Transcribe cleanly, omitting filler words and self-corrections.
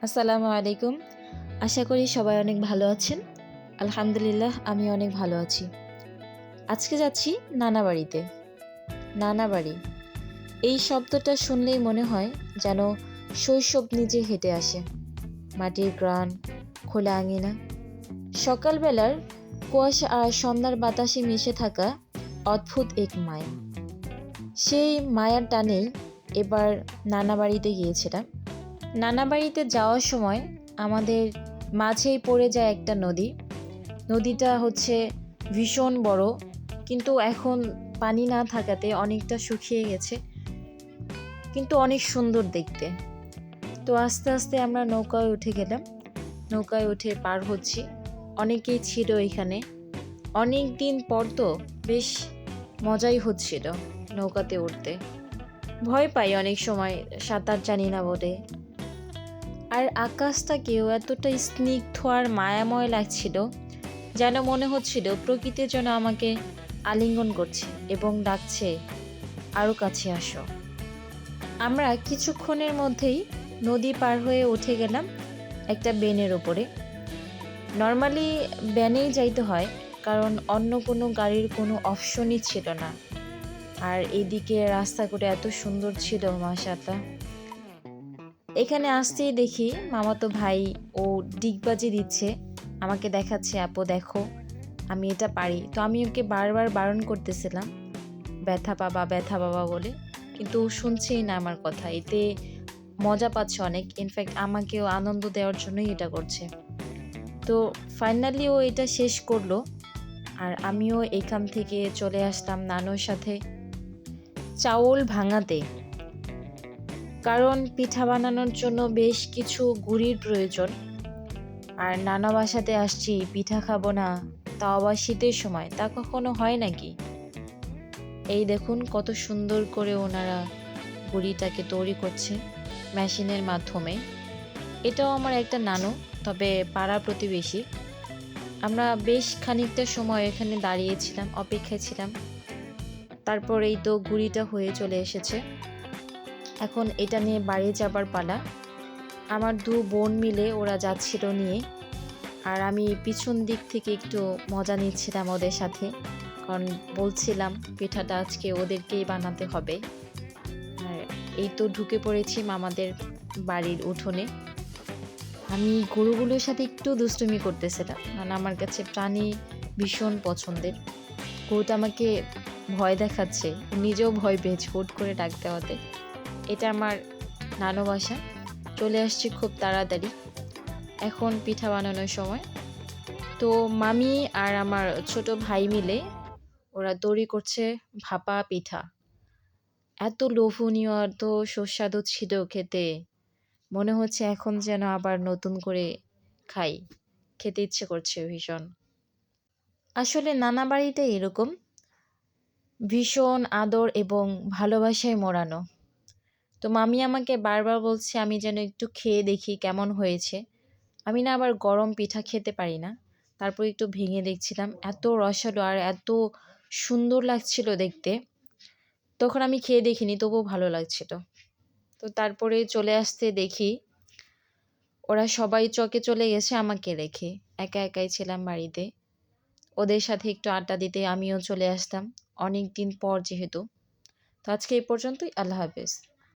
আসসালামু আলাইকুম। আশা করি সবাই অনেক ভালো আছেন। আলহামদুলিল্লাহ আমি অনেক ভালো আছি। আজকে যাচ্ছি নানা বাড়িতে। নানা বাড়ি এই শব্দটা শুনলেই মনে হয় যেন শৈশব নিজে হেঁটে আসে। মাটির গ্রান, খোলা আঙিনা, সকালবেলার কুয়াশা আর সন্ধ্যার বাতাসে মিশে থাকা অদ্ভুত এক মায়া। সেই মায়ার টানেই এবার নানা বাড়িতে গিয়েছিলাম। নানা বাড়িতে যাওয়ার সময় আমাদের মাঝেই পড়ে যায় একটা নদী। নদীটা হচ্ছে ভীষণ বড়, কিন্তু এখন পানি না থাকাতে অনেকটা শুকিয়ে গেছে, কিন্তু অনেক সুন্দর দেখতে। তো আস্তে আস্তে আমরা নৌকায় উঠে গেলাম। নৌকায় উঠে পার হচ্ছি। অনেকেই ছিল এখানে, অনেক দিন পর, তো বেশ মজাই হচ্ছিল নৌকাতে উঠতে। ভয় পাই অনেক সময়, সাঁতার জানি না বলে। আর আকাশটাকেও এতটা স্নিগ্ধ আর মায়াময় লাগছিল, যেন মনে হচ্ছিল প্রকৃতি যেন আমাকে আলিঙ্গন করছে এবং ডাকছে, আরও কাছে আসো। আমরা কিছুক্ষণের মধ্যেই নদী পার হয়ে উঠে গেলাম একটা বেনের ওপরে। নর্মালি ব্যানেই যাইতে হয়, কারণ অন্য কোনো গাড়ির কোনো অপশনই ছিল না। আর এইদিকে রাস্তা করে এত সুন্দর ছিল, মাশাআল্লাহ। এখানে আসতেই দেখি মামাতো ভাই ও ডিগবাজি দিচ্ছে, আমাকে দেখাচ্ছে, আপু দেখো আমি এটা পারি। তো আমি ওকে বারবার বারণ করতেছিলাম, ব্যথা পাবা ব্যথা পাবা বলে, কিন্তু ও শুনছেই না আমার কথা। এতে মজা পাচ্ছে অনেক, ইনফ্যাক্ট আমাকেও আনন্দ দেওয়ার জন্যই এটা করছে। তো ফাইনালি ও এটা শেষ করলো, আর আমিও এখান থেকে চলে আসলাম নানুর সাথে চাউল ভাঙাতে। কারণ পিঠা বানানোর জন্য বেশ কিছু গুঁড়ির প্রয়োজন। আর নানা বাসাতে আসছি, পিঠা খাবো না, তাও আবার শীতের সময়, তা কখনো হয় নাকি? এই দেখুন কত সুন্দর করে ওনারা গুঁড়িটাকে তৈরি করছে মেশিনের মাধ্যমে। এটাও আমার একটা নানু, তবে পাড়া প্রতিবেশী। আমরা বেশ খানিকটা সময় এখানে দাঁড়িয়েছিলাম, অপেক্ষায় ছিলাম। তারপর এই তো গুঁড়িটা হয়ে চলে এসেছে। এখন এটা নিয়ে বাড়ি যাবার পালা। আমার দু বোন মিলে ওরা যাচ্ছিল নিয়ে, আর আমি পিছন দিক থেকে একটু মজা নিচ্ছিলাম ওদের সাথে, কারণ বলছিলাম পিঠাটা আজকে ওদেরকেই বানাতে হবে। আর এই তো ঢুকে পড়েছি মামাদের বাড়ির উঠোনে। আমি গরুগুলোর সাথে একটু দুষ্টুমি করতেছিলাম, কারণ আমার কাছে প্রাণী ভীষণ পছন্দের। গরুটা আমাকে ভয় দেখাচ্ছে, নিজেও ভয় পেয়েছে হুট করে ডাক দেওয়াতে। এটা আমার নানু বাসা। চলে আসছি খুব তাড়াতাড়ি, এখন পিঠা বানানোর সময়। তো মামি আর আমার ছোট ভাই মিলে ওরা তৈরি করছে ভাপা পিঠা। এত লোভনীয়, এত সুস্বাদু ছিল খেতে, মনে হচ্ছে এখন যেন আবার নতুন করে খাই, খেতে ইচ্ছে করছে ভীষণ। আসলে নানা বাড়িতে এরকম ভীষণ আদর এবং ভালোবাসায় মোড়ানো। তো মামি আমাকে বারবার বলছে আমি যেন একটু খেয়ে দেখি কেমন হয়েছে। আমি না আবার গরম পিঠা খেতে পারি না। তারপর একটু ভেঙে দেখছিলাম, এত রসালো আর এত সুন্দর লাগছিল দেখতে। তখন আমি খেয়ে দেখিনি, তবুও ভালো লাগছিল। তো তারপরে চলে আসতে দেখি ওরা সবাই চকে চলে গেছে আমাকে রেখে। একা একাই ছিলাম বাড়িতে। ওদের সাথে একটু আড্ডা দিতে আমিও চলে আসতাম, অনেক দিন পর যেহেতু। তো আজকে এই পর্যন্তই। আল্লাহ হাফেজ।